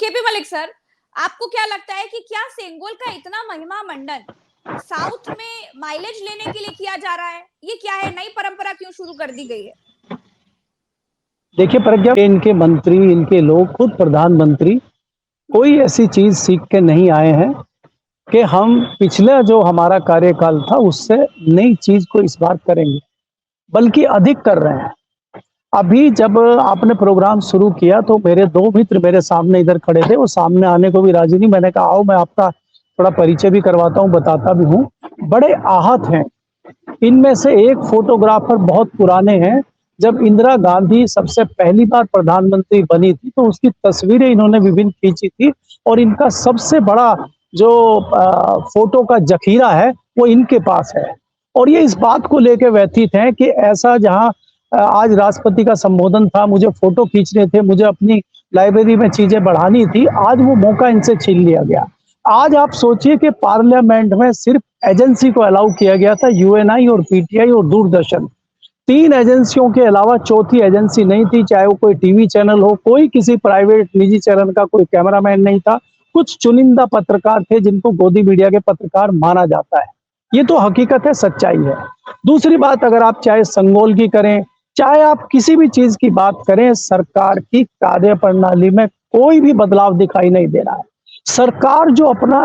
KP Malik sir, आपको क्या लगता है कि क्या सेंगोल का इतना महिमा मंडन साउथ में माइलेज लेने के लिए किया जा रहा है? ये क्या है, नई परंपरा क्यों शुरू कर दी गई है? देखिए प्रज्ञा, इनके मंत्री, इनके लोग, खुद प्रधानमंत्री कोई ऐसी चीज सीख के नहीं आए हैं कि हम पिछला जो हमारा कार्यकाल था उससे नई चीज को इस बार करेंगे, बल्कि अधिक कर रहे हैं। अभी जब आपने प्रोग्राम शुरू किया तो मेरे दो मित्र मेरे सामने इधर खड़े थे, वो सामने आने को भी राजी नहीं। मैंने कहा आओ मैं आपका थोड़ा परिचय भी करवाता हूँ, बताता भी हूँ। बड़े आहत हैं। इनमें से एक फोटोग्राफर बहुत पुराने हैं, जब इंदिरा गांधी सबसे पहली बार प्रधानमंत्री बनी थी तो उसकी तस्वीरें इन्होंने विभिन्न खींची थी, और इनका सबसे बड़ा जो फोटो का जखीरा है वो इनके पास है। और ये इस बात को लेकर व्यथित हैं कि ऐसा जहां आज राष्ट्रपति का संबोधन था, मुझे फोटो खींचने थे, मुझे अपनी लाइब्रेरी में चीजें बढ़ानी थी, आज वो मौका इनसे छीन लिया गया। आज आप सोचिए कि पार्लियामेंट में सिर्फ एजेंसी को अलाउ किया गया था, यूएनआई और पीटीआई और दूरदर्शन। तीन एजेंसियों के अलावा चौथी एजेंसी नहीं थी, चाहे वो कोई टीवी चैनल हो, कोई किसी प्राइवेट निजी चैनल का कोई कैमरामैन नहीं था। कुछ चुनिंदा पत्रकार थे जिनको गोदी मीडिया के पत्रकार माना जाता है। ये तो हकीकत है, सच्चाई है। दूसरी बात, अगर आप चाहे संगोल की करें, चाहे आप किसी भी चीज की बात करें, सरकार की कार्य प्रणाली में कोई भी बदलाव दिखाई नहीं दे रहा है। सरकार जो अपना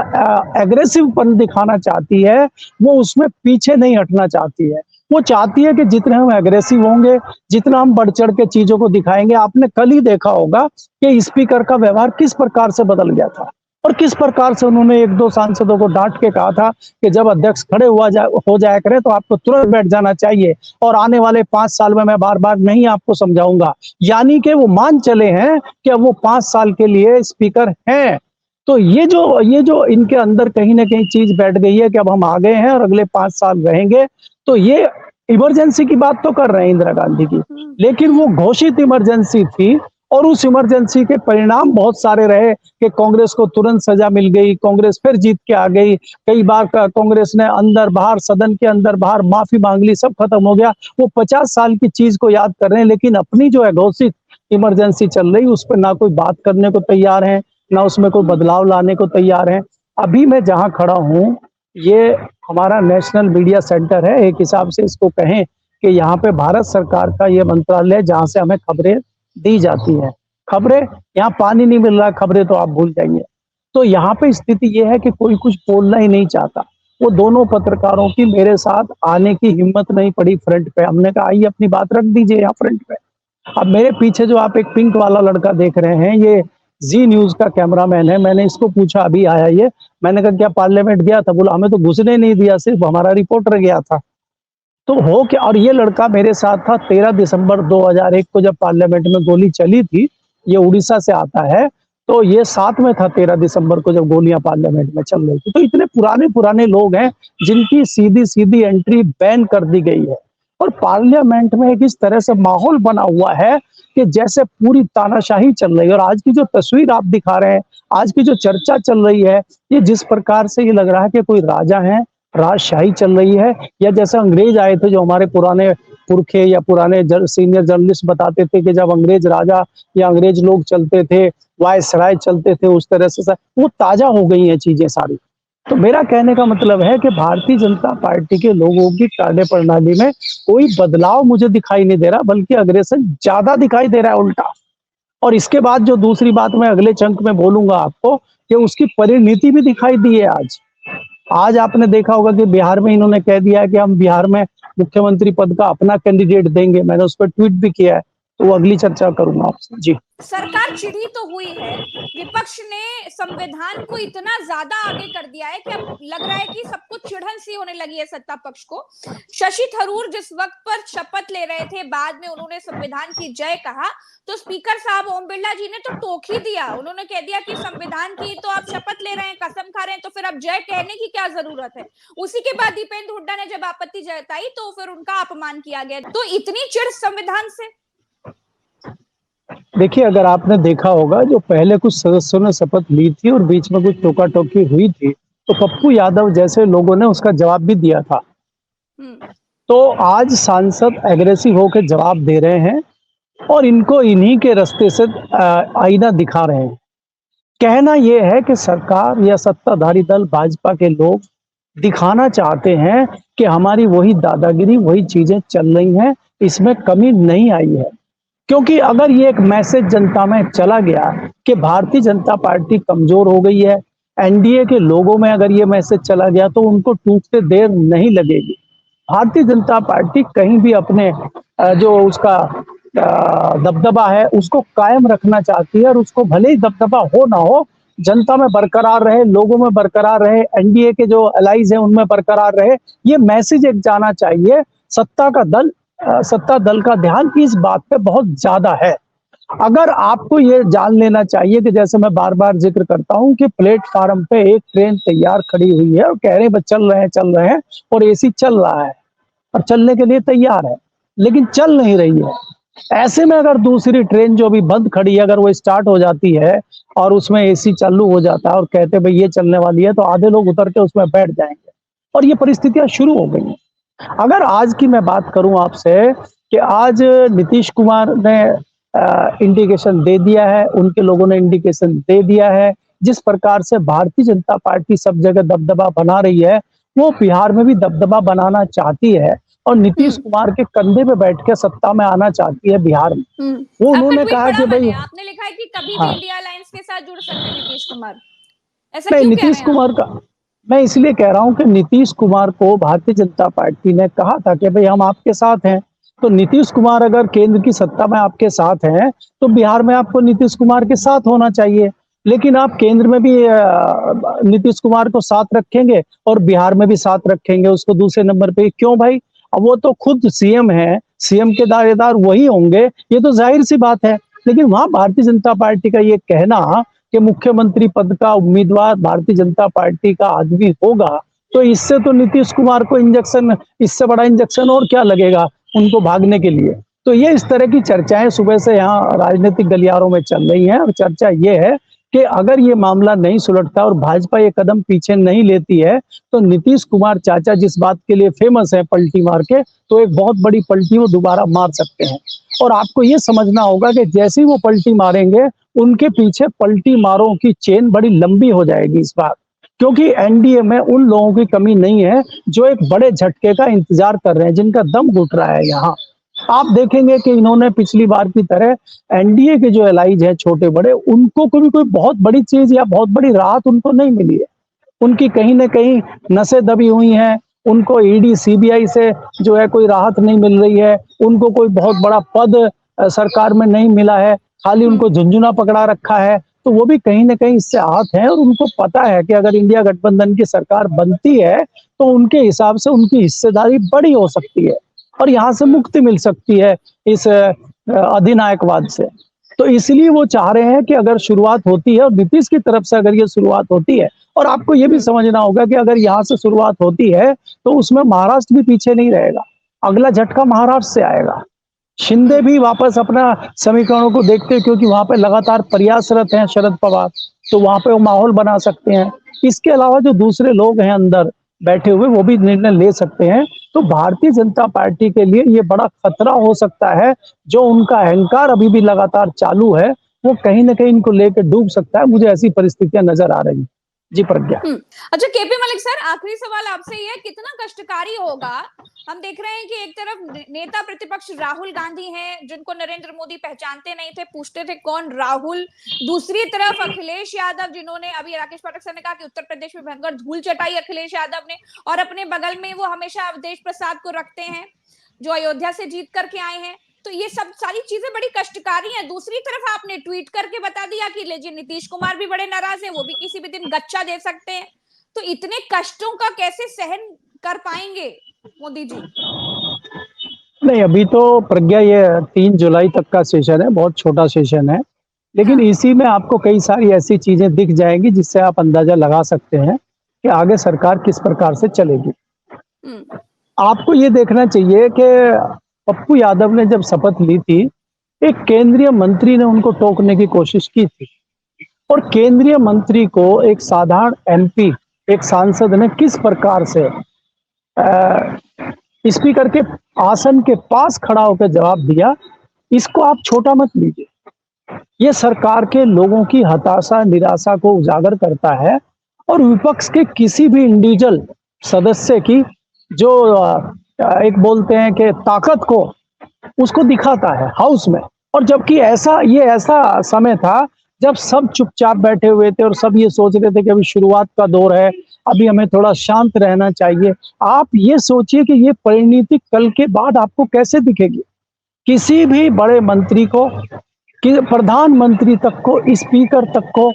एग्रेसिवपन दिखाना चाहती है, वो उसमें पीछे नहीं हटना चाहती है। वो चाहती है कि जितने हम एग्रेसिव होंगे, जितना हम बढ़ चढ़ के चीजों को दिखाएंगे। आपने कल ही देखा होगा कि स्पीकर का व्यवहार किस प्रकार से बदल गया था, और किस प्रकार से उन्होंने एक दो सांसदों को डांट के कहा था कि जब अध्यक्ष खड़े हो जाया करे तो आपको तुरंत बैठ जाना चाहिए, और आने वाले 5 साल में मैं बार बार नहीं आपको समझाऊंगा। यानी कि वो मान चले हैं कि अब वो 5 साल के लिए स्पीकर हैं। तो ये जो इनके अंदर कहीं ना कहीं चीज बैठ गई है कि अब हम आ गए हैं और अगले 5 साल रहेंगे। तो ये इमरजेंसी की बात तो कर रहे हैं इंदिरा गांधी की, लेकिन वो घोषित इमरजेंसी थी, और उस इमरजेंसी के परिणाम बहुत सारे रहे कि कांग्रेस को तुरंत सजा मिल गई, कांग्रेस फिर जीत के आ गई। कई बार कांग्रेस ने अंदर बाहर, सदन के अंदर बाहर माफी मांग ली, सब खत्म हो गया। वो 50 साल की चीज को याद कर रहे हैं, लेकिन अपनी जो है घोषित इमरजेंसी चल रही, उस पर ना कोई बात करने को तैयार है, ना उसमें कोई बदलाव लाने को तैयार है। अभी मैं जहां खड़ा हूं, ये हमारा नेशनल मीडिया सेंटर है, एक हिसाब से इसको कहें कि यहाँ पे भारत सरकार का ये मंत्रालय है जहां से हमें खबरें दी जाती हैं। खबरें, यहाँ पानी नहीं मिल रहा, खबरें तो आप भूल जाइए। तो यहाँ पे स्थिति ये है कि कोई कुछ बोलना ही नहीं चाहता। वो दोनों पत्रकारों की मेरे साथ आने की हिम्मत नहीं पड़ी फ्रंट पे। हमने कहा आइए अपनी बात रख दीजिए यहाँ फ्रंट पे। अब मेरे पीछे जो आप एक पिंक वाला लड़का देख रहे हैं, ये जी न्यूज का कैमरामैन है। मैंने इसको पूछा, अभी आया ये, मैंने कहा क्या पार्लियामेंट गया था? बोला हमें तो घुसने नहीं दिया, सिर्फ हमारा रिपोर्टर गया था। तो हो क्या? और ये लड़का मेरे साथ था 13 दिसंबर 2001 को जब पार्लियामेंट में गोली चली थी। ये उड़ीसा से आता है, तो ये साथ में था 13 दिसंबर को जब गोलियां पार्लियामेंट में चल रही थी। तो इतने पुराने पुराने लोग हैं जिनकी सीधी सीधी एंट्री बैन कर दी गई है, और पार्लियामेंट में एक इस तरह से माहौल बना हुआ है कि जैसे पूरी तानाशाही चल रही है। और आज की जो तस्वीर आप दिखा रहे हैं, आज की जो चर्चा चल रही है, ये जिस प्रकार से ये लग रहा है कि कोई राजा है, राजशाही चल रही है, या जैसे अंग्रेज आए थे, जो हमारे पुराने पुरखे या पुराने सीनियर जर्नलिस्ट बताते थे कि जब अंग्रेज राजा या अंग्रेज लोग चलते थे, वायसराय चलते थे, उस तरह से वो ताजा हो गई हैं चीजें सारी। तो मेरा कहने का मतलब है कि भारतीय जनता पार्टी के लोगों की कार्य प्रणाली में कोई बदलाव मुझे दिखाई नहीं दे रहा, बल्कि अग्रेसन ज्यादा दिखाई दे रहा है, उल्टा। और इसके बाद जो दूसरी बात मैं अगले चंक में बोलूंगा आपको, कि उसकी परिणति भी दिखाई दी है। आज आपने देखा होगा कि बिहार में इन्होंने कह दिया है कि हम बिहार में मुख्यमंत्री पद का अपना कैंडिडेट देंगे। मैंने उस पर ट्वीट भी किया है, तो वो अगली चर्चा करूंगा आपसे। जी, सरकार चिढ़ी तो हुई है, विपक्ष ने संविधान को इतना ज्यादा आगे कर दिया है कि अब लग रहा है कि सब कुछ चिढ़न सी होने लगी है सत्ता पक्ष को। शशि थरूर जिस वक्त पर शपथ ले रहे थे, बाद में उन्होंने संविधान की जय कहा, तो स्पीकर साहब ओम बिरला जी ने तो टोक ही दिया। उन्होंने कह दिया कि संविधान की तो आप शपथ ले रहे हैं, कसम खा रहे हैं, तो फिर अब जय कहने की क्या जरूरत है। उसी के बाद दीपेंद्र हुड्डा ने जब आपत्ति जताई तो फिर उनका अपमान किया गया। तो इतनी चिढ़ संविधान से। देखिए अगर आपने देखा होगा, जो पहले कुछ सदस्यों ने शपथ ली थी और बीच में कुछ टोका टोकी हुई थी, तो पप्पू यादव जैसे लोगों ने उसका जवाब भी दिया था। तो आज सांसद एग्रेसिव होकर जवाब दे रहे हैं, और इनको इन्हीं के रास्ते से आईना दिखा रहे हैं। कहना ये है कि सरकार या सत्ताधारी दल भाजपा के लोग दिखाना चाहते हैं कि हमारी वही दादागिरी, वही चीजें चल रही हैं, इसमें कमी नहीं आई है। क्योंकि अगर ये एक मैसेज जनता में चला गया कि भारतीय जनता पार्टी कमजोर हो गई है, एनडीए के लोगों में अगर ये मैसेज चला गया तो उनको टूटते देर नहीं लगेगी। भारतीय जनता पार्टी कहीं भी अपने जो उसका दबदबा है उसको कायम रखना चाहती है, और उसको भले ही दबदबा हो ना हो, जनता में बरकरार रहे, लोगों में बरकरार रहे, एनडीए के जो अलाइज हैं उनमें बरकरार रहे। ये मैसेज एक जाना चाहिए सत्ता दल का ध्यान इस बात पे बहुत ज्यादा है। अगर आपको ये जान लेना चाहिए कि जैसे मैं बार बार जिक्र करता हूं कि प्लेटफार्म पे एक ट्रेन तैयार खड़ी हुई है और कह रहे हैं बस चल रहे हैं, और एसी चल रहा है और चलने के लिए तैयार है, लेकिन चल नहीं रही है। ऐसे में अगर दूसरी ट्रेन जो अभी बंद खड़ी है अगर वो स्टार्ट हो जाती है और उसमें एसी चालू हो जाता है और कहते भाई ये चलने वाली है, तो आधे लोग उतर के उसमें बैठ जाएंगे और ये परिस्थितियां शुरू हो गई हैं। अगर आज की मैं बात करूं आपसे कि आज नीतीश कुमार ने इंडिकेशन दे दिया है, उनके लोगों ने इंडिकेशन दे दिया है, जिस प्रकार से भारतीय जनता पार्टी सब जगह दबदबा बना रही है, वो बिहार में भी दबदबा बनाना चाहती है और नीतीश कुमार के कंधे पे बैठ के सत्ता में आना चाहती है बिहार में। वो उन्होंने कहा कि भाई, आपने लिखा है कि कभी भी इंडिया अलायंस के साथ जुड़ सकते हैं नीतीश कुमार, ऐसा नहीं, क्यों कह नीतीश रहे हैं कुमार आप? का मैं इसलिए कह रहा हूं कि नीतीश कुमार को भारतीय जनता पार्टी ने कहा था कि भाई हम आपके साथ हैं। तो नीतीश कुमार अगर केंद्र की सत्ता में आपके साथ हैं तो बिहार में आपको नीतीश कुमार के साथ होना चाहिए। लेकिन आप केंद्र में भी नीतीश कुमार को साथ रखेंगे और बिहार में भी साथ रखेंगे उसको दूसरे नंबर पे, क्यों भाई? अब वो तो खुद सीएम है, सीएम के दावेदार वही होंगे, ये तो जाहिर सी बात है। लेकिन वहां भारतीय जनता पार्टी का ये कहना कि मुख्यमंत्री पद का उम्मीदवार भारतीय जनता पार्टी का आदमी होगा, तो इससे तो नीतीश कुमार को इंजेक्शन, इससे बड़ा इंजेक्शन और क्या लगेगा उनको भागने के लिए। तो ये इस तरह की चर्चाएं सुबह से यहाँ राजनीतिक गलियारों में चल रही हैं, और चर्चा ये है कि अगर ये मामला नहीं सुलझता और भाजपा ये कदम पीछे नहीं लेती है तो नीतीश कुमार चाचा जिस बात के लिए फेमस है पलटी मार के, तो एक बहुत बड़ी पलटी वो दोबारा मार सकते हैं। और आपको ये समझना होगा कि जैसे ही वो पलटी मारेंगे उनके पीछे पलटी मारों की चेन बड़ी लंबी हो जाएगी इस बार, क्योंकि एनडीए में उन लोगों की कमी नहीं है जो एक बड़े झटके का इंतजार कर रहे हैं, जिनका दम घुट रहा है। यहाँ आप देखेंगे कि इन्होंने पिछली बार की तरह एनडीए के जो एलाइज हैं छोटे बड़े, उनको कोई बहुत बड़ी चीज या बहुत बड़ी राहत उनको नहीं मिली है। उनकी कहीं ना कहीं नसें दबी हुई हैं, उनको ईडी सीबीआई से जो है कोई राहत नहीं मिल रही है, उनको कोई बहुत बड़ा पद सरकार में नहीं मिला है, खाली उनको झुंझुना पकड़ा रखा है। तो वो भी कहीं ना कहीं इससे आहत हैं और उनको पता है कि अगर इंडिया गठबंधन की सरकार बनती है तो उनके हिसाब से उनकी हिस्सेदारी बड़ी हो सकती है और यहाँ से मुक्ति मिल सकती है इस अधिनायकवाद से। तो इसलिए वो चाह रहे हैं कि अगर शुरुआत होती है और नीतीश की तरफ से अगर ये शुरुआत होती है, और आपको ये भी समझना होगा कि अगर यहाँ से शुरुआत होती है तो उसमें महाराष्ट्र भी पीछे नहीं रहेगा, अगला झटका महाराष्ट्र से आएगा। शिंदे भी वापस अपना समीकरणों को देखते हैं, क्योंकि वहां पे लगातार प्रयासरत हैं शरद पवार, तो वहां पे वो माहौल बना सकते हैं। इसके अलावा जो दूसरे लोग हैं अंदर बैठे हुए वो भी निर्णय ले सकते हैं। तो भारतीय जनता पार्टी के लिए ये बड़ा खतरा हो सकता है, जो उनका अहंकार अभी भी लगातार चालू है वो कहीं ना कहीं इनको लेकर डूब सकता है। मुझे ऐसी परिस्थितियां नजर आ रही। जी प्रज्ञा। अच्छा केपी मलिक सर, आखिरी सवाल आपसे ये, कितना कष्टकारी होगा? हम देख रहे हैं कि एक तरफ नेता प्रतिपक्ष राहुल गांधी हैं, जिनको नरेंद्र मोदी पहचानते नहीं थे, पूछते थे कौन राहुल। दूसरी तरफ अखिलेश यादव, जिन्होंने अभी राकेश पाठक सर ने कहा कि उत्तर प्रदेश में भयंकर धूल चटाई अखिलेश यादव ने, और अपने बगल में वो हमेशा अवधेश प्रसाद को रखते हैं जो अयोध्या से जीत करके आए हैं। तो ये सब सारी चीजें बड़ी कष्टकारी हैं। दूसरी तरफ आपने ट्वीट करके बता दिया कि लीजिए नीतीश कुमार भी बड़े नाराज हैं, वो भी किसी भी दिन गच्चा दे सकते हैं। तो इतने कष्टों का कैसे सहन कर पाएंगे मोदी जी? नहीं, अभी तो प्रज्ञा ये 3 जुलाई तक का सेशन है, बहुत छोटा सेशन है, लेकिन इसी में आपको कई सारी ऐसी चीजें दिख जाएंगी जिससे आप अंदाजा लगा सकते हैं कि आगे सरकार किस प्रकार से चलेगी। आपको ये देखना चाहिए कि पप्पू यादव ने जब शपथ ली थी, एक केंद्रीय मंत्री ने उनको टोकने की कोशिश की थी, और केंद्रीय मंत्री को एक साधारण एमपी, एक सांसद ने किस प्रकार से स्पीकर के आसन के पास खड़ा होकर जवाब दिया, इसको आप छोटा मत लीजिए। ये सरकार के लोगों की हताशा, निराशा को उजागर करता है और विपक्ष के किसी भी इंडिविजुअल सदस्य की जो एक बोलते हैं कि ताकत को उसको दिखाता है हाउस में। और जबकि ऐसा समय था जब सब चुपचाप बैठे हुए थे और सब ये सोच रहे थे कि अभी शुरुआत का दौर है, अभी हमें थोड़ा शांत रहना चाहिए। आप ये सोचिए कि ये परिणति कल के बाद आपको कैसे दिखेगी। किसी भी बड़े मंत्री को, कि प्रधानमंत्री तक को, स्पीकर तक को,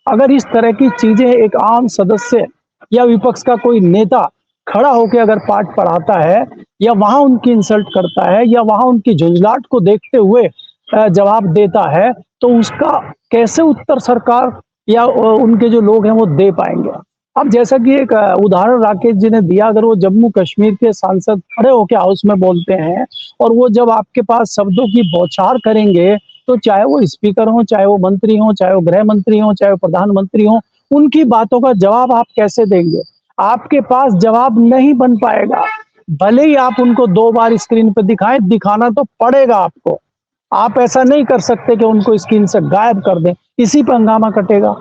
अगर इस तरह की चीजें एक आम सदस्य या विपक्ष का कोई नेता खड़ा होकर अगर पाठ पढ़ाता है या वहां उनकी इंसल्ट करता है या वहां उनकी झुंझलाहट को देखते हुए जवाब देता है, तो उसका कैसे उत्तर सरकार या उनके जो लोग हैं वो दे पाएंगे। अब जैसा कि एक उदाहरण राकेश जी ने दिया, अगर वो जम्मू कश्मीर के सांसद खड़े होकर हाउस में बोलते हैं और वो जब आपके पास शब्दों की बौछार करेंगे, तो चाहे वो स्पीकर हो, चाहे वो मंत्री हो, चाहे वो गृह मंत्री हो, चाहे वो प्रधानमंत्री हो, उनकी बातों का जवाब आप कैसे देंगे? आपके पास जवाब नहीं बन पाएगा। भले ही आप उनको 2 बार स्क्रीन पे दिखाएं, दिखाना तो पड़ेगा आपको। आप ऐसा नहीं कर सकते कि उनको स्क्रीन से गायब कर दें, इसी पे हंगामा कटेगा।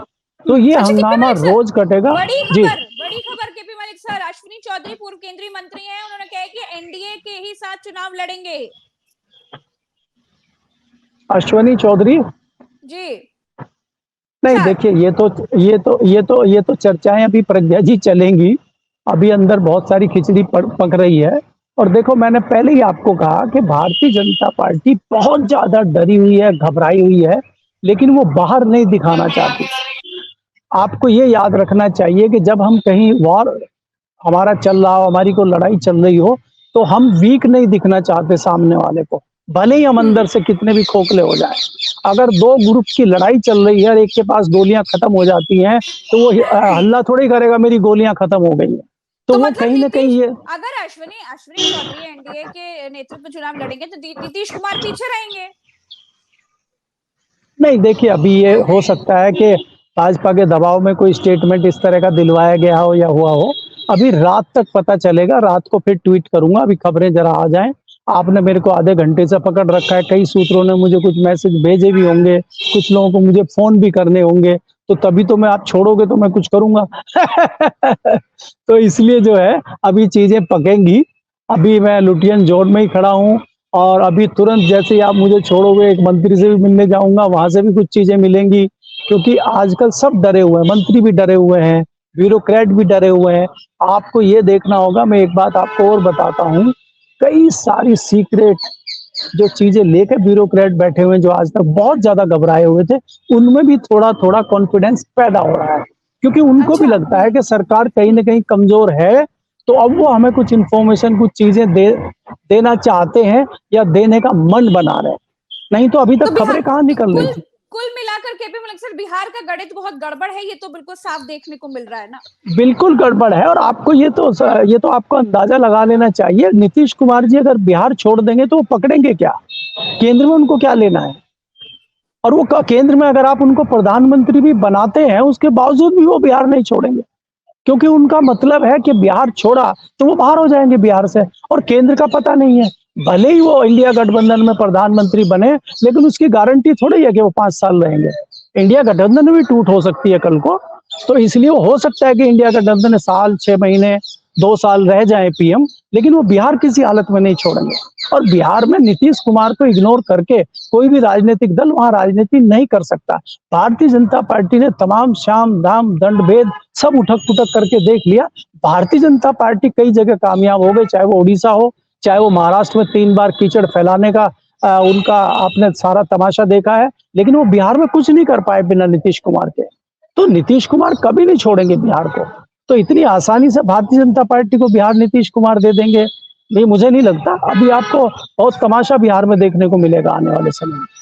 तो ये अच्छा, केपी हंगामा मलिक सर, रोज कटेगा। जी, बड़ी खबर केपी मलिक सर, अश्विनी चौधरी पूर्व केंद्रीय मंत्री हैं, उन्होंने कहा है कि एनडीए के ही साथ चुनाव लड़ेंगे। अश्विनी चौधरी जी नहीं, अच्छा, देखिए ये तो चर्चाएं अभी प्रज्ञा जी चलेंगी। अभी अंदर बहुत सारी खिचड़ी पक रही है। और देखो, मैंने पहले ही आपको कहा कि भारतीय जनता पार्टी बहुत ज्यादा डरी हुई है, घबराई हुई है, लेकिन वो बाहर नहीं दिखाना चाहती। आपको ये याद रखना चाहिए कि जब हम कहीं वॉर हमारा चल रहा हो, हमारी कोई लड़ाई चल रही हो, तो हम वीक नहीं दिखना चाहते सामने वाले को, भले ही हम अंदर से कितने भी खोखले हो जाए। अगर 2 ग्रुप की लड़ाई चल रही है और एक के पास गोलियां खत्म हो जाती हैं, तो वो हल्ला थोड़ी करेगा मेरी गोलियां खत्म हो गई हैं। तो तो वो मतलब कहीं ना कहीं ये अगर अश्विनी चौधरी एनडीए के नेतृत्व में चुनाव लड़ेंगे तो नीतीश कुमार पीछे रहेंगे। नहीं, देखिए अभी ये हो सकता है कि भाजपा के दबाव में कोई स्टेटमेंट इस तरह का दिलवाया गया हो या हुआ हो। अभी रात तक पता चलेगा, रात को फिर ट्वीट करूंगा। अभी खबरें जरा आ जाएं। आपने मेरे को आधे घंटे से पकड़ रखा है, कई सूत्रों ने मुझे कुछ मैसेज भेजे भी होंगे, कुछ लोगों को मुझे फोन भी करने होंगे, तो तभी तो मैं, आप छोड़ोगे तो मैं कुछ करूंगा। तो इसलिए जो है अभी चीजें पकेंगी। अभी मैं लुटियन जोन में ही खड़ा हूँ और अभी तुरंत जैसे ही आप मुझे छोड़ोगे, एक मंत्री से भी मिलने जाऊंगा, वहां से भी कुछ चीजें मिलेंगी। क्योंकि आजकल सब डरे हुए हैं, मंत्री भी डरे हुए हैं, ब्यूरोक्रेट भी डरे हुए हैं। आपको ये देखना होगा, मैं एक बात आपको और बताता हूँ, कई सारी सीक्रेट जो चीजें लेकर ब्यूरोक्रेट बैठे हुए हैं, जो आज तक बहुत ज्यादा घबराए हुए थे, उनमें भी थोड़ा थोड़ा कॉन्फिडेंस पैदा हो रहा है। क्योंकि उनको भी अच्छा, लगता है कि सरकार कहीं ना कहीं कमजोर है, तो अब वो हमें कुछ इंफॉर्मेशन, कुछ चीजें देना चाहते हैं या देने का मन बना रहे हैं। नहीं तो अभी तो तक बिहार, खबरें कहाँ निकल रही कुल थी। कुल मिलाकर केपी मलिक सर, बिहार का गणित बहुत गड़बड़ है, ये तो बिल्कुल साफ देखने को मिल रहा है ना। बिल्कुल गड़बड़ है। और आपको ये तो आपको अंदाजा लगा लेना चाहिए, नीतीश कुमार जी अगर बिहार छोड़ देंगे तो वो पकड़ेंगे क्या? केंद्र में उनको क्या लेना है? और वो केंद्र में अगर आप उनको प्रधानमंत्री भी बनाते हैं, उसके बावजूद भी वो बिहार नहीं छोड़ेंगे। क्योंकि उनका मतलब है कि बिहार छोड़ा तो वो बाहर हो जाएंगे बिहार से। और केंद्र का पता नहीं है, भले ही वो इंडिया गठबंधन में प्रधानमंत्री बने, लेकिन उसकी गारंटी थोड़ी है कि वो 5 साल रहेंगे। इंडिया गठबंधन भी टूट हो सकती है कल को। तो इसलिए वो हो सकता है कि इंडिया गठबंधन साल, 6 महीने, 2 साल रह जाए पीएम, लेकिन वो बिहार किसी हालत में नहीं छोड़ेंगे। और बिहार में नीतीश कुमार को इग्नोर करके कोई भी राजनीतिक दल वहां राजनीति नहीं कर सकता। भारतीय जनता पार्टी ने तमाम शाम दाम दंड भेद सब उठक पुठक करके देख लिया। भारतीय जनता पार्टी कई जगह कामयाब हो गई, चाहे वो उड़ीसा हो, चाहे वो महाराष्ट्र में 3 बार कीचड़ फैलाने का उनका आपने सारा तमाशा देखा है, लेकिन वो बिहार में कुछ नहीं कर पाए बिना नीतीश कुमार के। तो नीतीश कुमार कभी नहीं छोड़ेंगे बिहार को। तो इतनी आसानी से भारतीय जनता पार्टी को बिहार नीतीश कुमार दे देंगे, नहीं, मुझे नहीं लगता। अभी आपको बहुत तमाशा बिहार में देखने को मिलेगा आने वाले समय में।